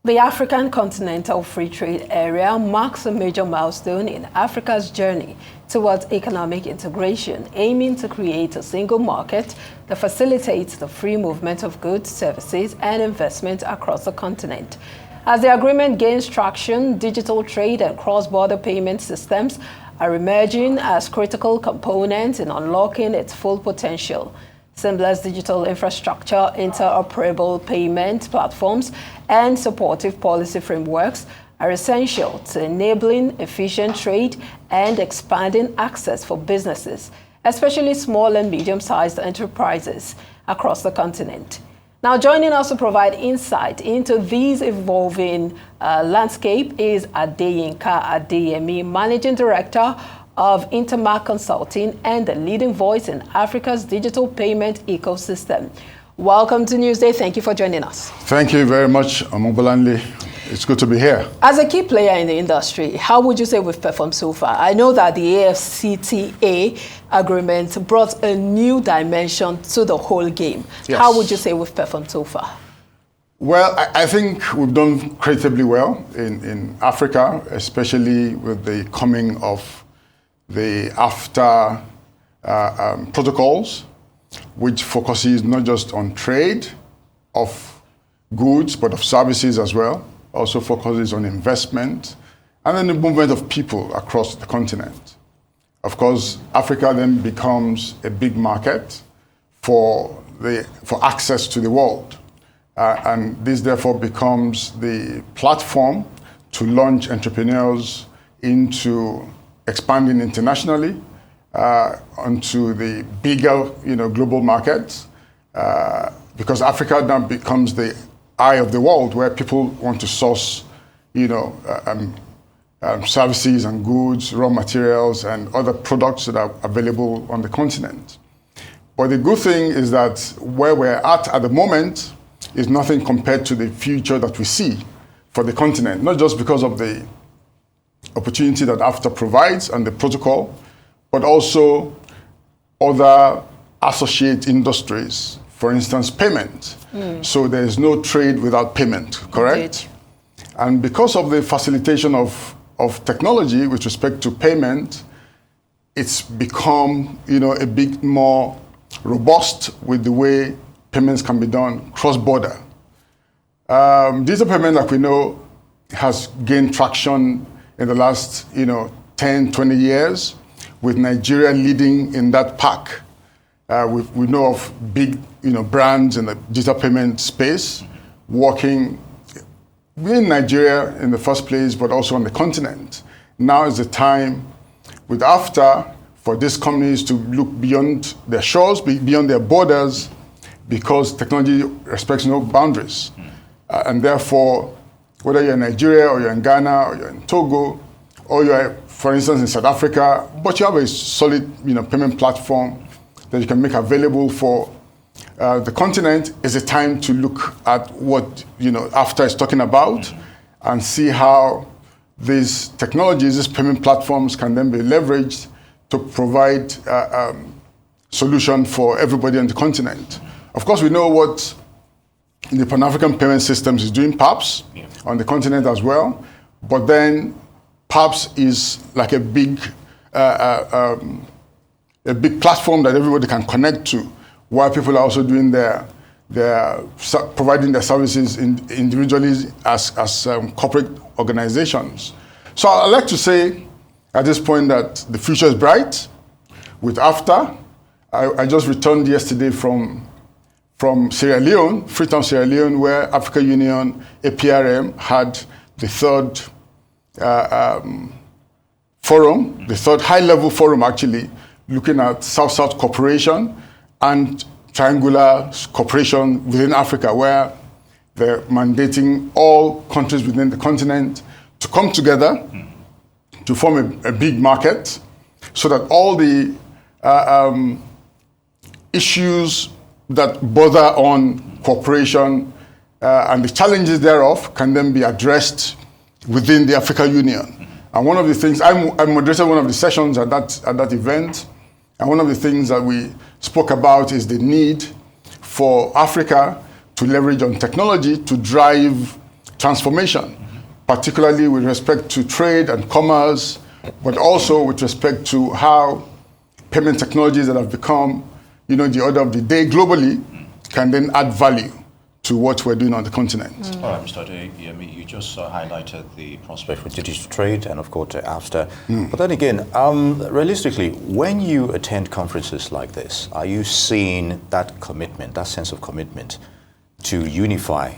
The African Continental Free Trade Area marks a major milestone in Africa's journey towards economic integration, aiming to create a single market that facilitates the free movement of goods, services, and investment across the continent. As the agreement gains traction, digital trade and cross-border payment systems are emerging as critical components in unlocking its full potential. Seamless digital infrastructure, interoperable payment platforms, and supportive policy frameworks are essential to enabling efficient trade and expanding access for businesses, especially small and medium-sized enterprises across the continent. Now, joining us to provide insight into these evolving landscape is Adeyemi, Managing Director of Intermark Consulting and the leading voice in Africa's digital payment ecosystem. Welcome to Newsday. Thank you for joining us. Thank you very much, Amobolanle. It's good to be here. As a key player in the industry, how would you say we've performed so far? I know that the AfCFTA agreement brought a new dimension to the whole game. Yes. How would you say we've performed so far? Well, I think we've done incredibly well in Africa, especially with the coming of the AfTA protocols, which focuses not just on trade of goods, but of services as well. Also focuses on investment and then the movement of people across the continent. Of course, Africa then becomes a big market for access to the world. And this therefore becomes the platform to launch entrepreneurs into expanding internationally onto the bigger, global markets, because Africa now becomes the eye of the world where people want to source, services and goods, raw materials, and other products that are available on the continent. But the good thing is that where we're at the moment is nothing compared to the future that we see for the continent, not just because of the opportunity that AfTA provides and the protocol, but also other associate industries, for instance, payment. So there is no trade without payment, correct? Indeed. And because of the facilitation of technology with respect to payment, it's become, a bit more robust with the way payments can be done cross-border. Digital payment, like we know, has gained traction in the last, 10, 20 years, with Nigeria leading in that pack. We know of big, brands in the digital payment space working in Nigeria in the first place, but also on the continent. Now is the time with AfTA for these companies to look beyond their shores, beyond their borders, because technology respects no boundaries. And therefore, whether you're in Nigeria or you're in Ghana or you're in Togo, or you're, for instance, in South Africa, but you have a solid, payment platform that you can make available for the continent, is a time to look at what, AfTA is talking about and see how these technologies, these payment platforms can then be leveraged to provide solution for everybody on the continent. Of course, we know what the Pan-African Payment Systems is doing, PAPS, on the continent as well. But then PAPS is like a big platform that everybody can connect to, while people are also doing providing their services individually as corporate organizations. So I'd like to say at this point that the future is bright with AfTA. I just returned yesterday from Sierra Leone, Freetown, Sierra Leone, where African Union, APRM, had the third forum, the third high-level forum actually, looking at South-South cooperation and triangular cooperation within Africa, where they're mandating all countries within the continent to come together to form a big market so that all the issues that border on cooperation and the challenges thereof can then be addressed within the African Union. And one of the things, I moderated one of the sessions at that event, and one of the things that we spoke about is the need for Africa to leverage on technology to drive transformation, particularly with respect to trade and commerce, but also with respect to how payment technologies that have become, the order of the day globally can then add value to what we're doing on the continent. All right, Mr. Adeyemi, you just highlighted the prospect for digital trade and, of course, AfCFTA. But then again, realistically, when you attend conferences like this, are you seeing that commitment, that sense of commitment to unify,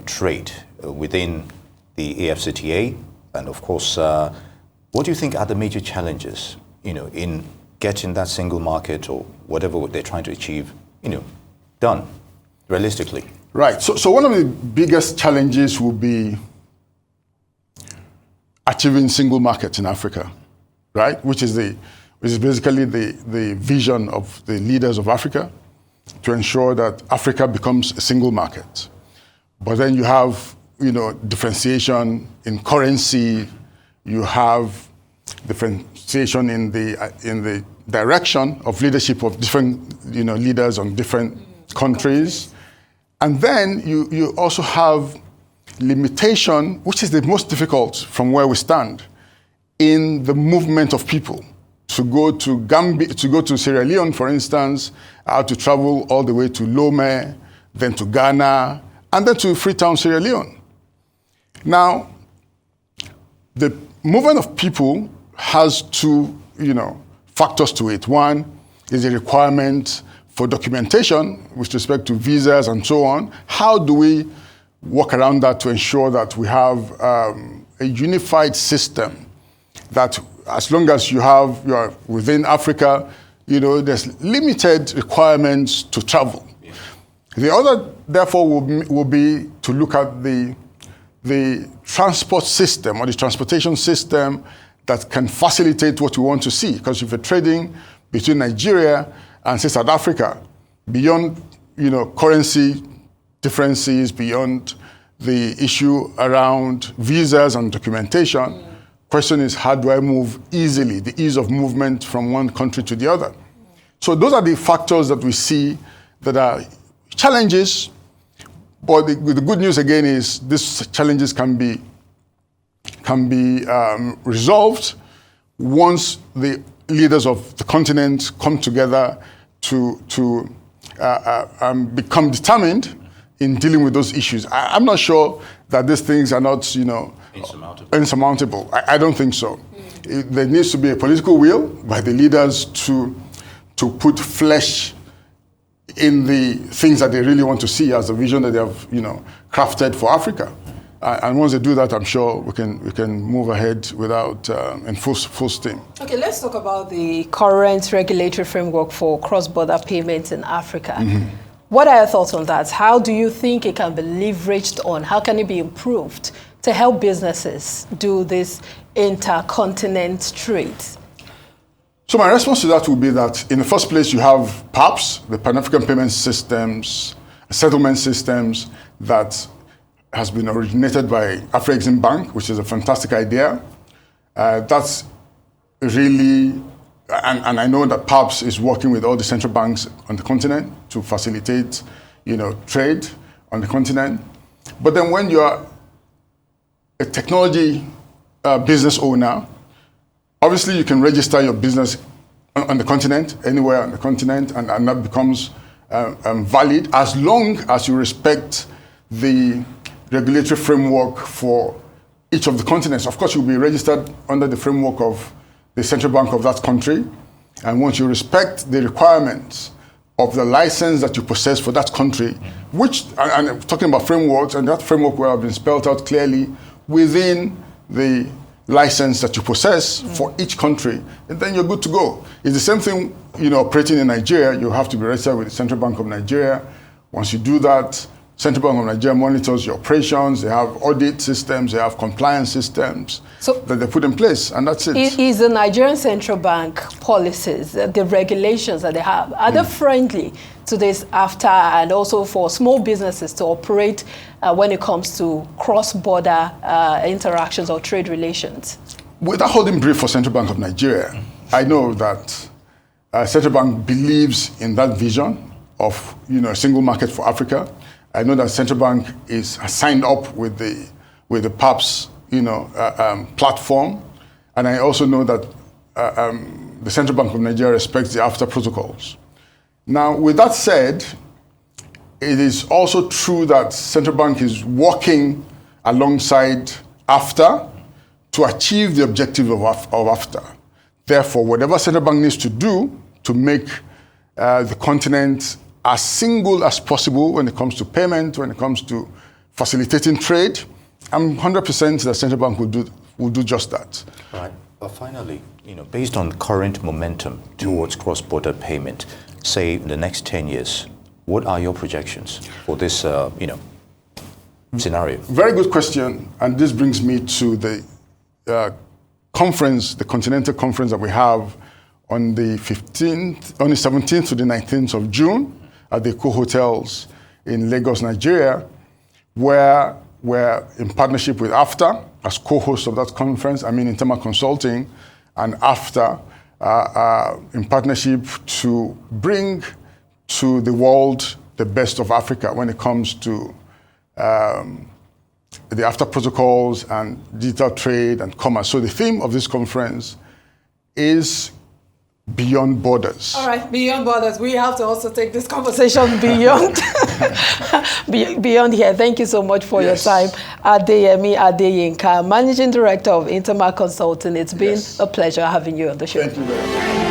trade within the AfCFTA? And, of course, what do you think are the major challenges, in getting that single market or whatever they're trying to achieve, done realistically? Right. So one of the biggest challenges will be achieving single markets in Africa, right? Which is basically the vision of the leaders of Africa, to ensure that Africa becomes a single market. But then you have, differentiation in currency. You have differentiation in the direction of leadership of different, leaders on different countries. And then you also have limitation, which is the most difficult from where we stand, in the movement of people. To go to Gambia, to go to Sierra Leone, for instance, I had to travel all the way to Lome, then to Ghana, and then to Freetown, Sierra Leone. Now, the movement of people has two, factors to it. One is a requirement for documentation with respect to visas and so on. How do we work around that to ensure that we have a unified system that, as long as you are within Africa, there's limited requirements to travel. Yeah. The other, therefore, will be to look at the transport system or the transportation system that can facilitate what we want to see. Because if you're trading between Nigeria and say South Africa, beyond currency differences, beyond the issue around visas and documentation, question is, how do I move easily, the ease of movement from one country to the other? So those are the factors that we see that are challenges, but the good news again is these challenges can be resolved once the leaders of the continent come together to become determined in dealing with those issues. I'm not sure that these things are not, insurmountable. I don't think so. There needs to be a political will by the leaders to put flesh in the things that they really want to see as a vision that they have, crafted for Africa. And once they do that, I'm sure we can move ahead without in full steam. Okay, let's talk about the current regulatory framework for cross-border payments in Africa. What are your thoughts on that? How do you think it can be leveraged on? How can it be improved to help businesses do this intercontinent trade? So my response to that would be that in the first place, you have PAPS, the Pan-African Payment Systems, settlement systems that has been originated by Afrexim Bank, which is a fantastic idea. That's really, and I know that PAPS is working with all the central banks on the continent to facilitate, trade on the continent. But then when you are a technology business owner, obviously you can register your business on the continent, anywhere on the continent, and that becomes valid as long as you respect the regulatory framework for each of the continents. Of course, you'll be registered under the framework of the central bank of that country. And once you respect the requirements of the license that you possess for that country, which, and I'm talking about frameworks, and that framework will have been spelled out clearly within the license that you possess for each country, and then you're good to go. It's the same thing, operating in Nigeria. You have to be registered with the Central Bank of Nigeria. Once you do that, Central Bank of Nigeria monitors your operations. They have audit systems. They have compliance systems that they put in place, and that's it. Is the Nigerian Central Bank policies, the regulations that they have, are they friendly to this AfCFTA and also for small businesses to operate when it comes to cross-border interactions or trade relations? Without holding brief for Central Bank of Nigeria, I know that Central Bank believes in that vision of a single market for Africa. I know that Central Bank has signed up with the with the PAPS, platform, and I also know that the Central Bank of Nigeria respects the AFTA protocols. Now, with that said, it is also true that Central Bank is working alongside AFTA to achieve the objective of AFTA. Therefore, whatever Central Bank needs to do to make the continent as single as possible when it comes to payment, when it comes to facilitating trade, I'm 100% that Central Bank will do just that. Right. But finally, based on current momentum towards cross-border payment, say in the next 10 years, what are your projections for this, scenario? Very good question, and this brings me to the conference, the Continental Conference that we have on the 17th to the 19th of June at the Eco Hotels in Lagos, Nigeria, where we're in partnership with AFTA as co-host of that conference, Internal Consulting, and AFTA in partnership to bring to the world the best of Africa when it comes to the AFTA protocols and digital trade and commerce. So the theme of this conference is beyond borders. All right, beyond borders. We have to also take this conversation beyond beyond here. Thank you so much for your time. Adeyemi Adeyinka, Managing Director of Intermark Consulting. It's been a pleasure having you on the show. Thank you very much.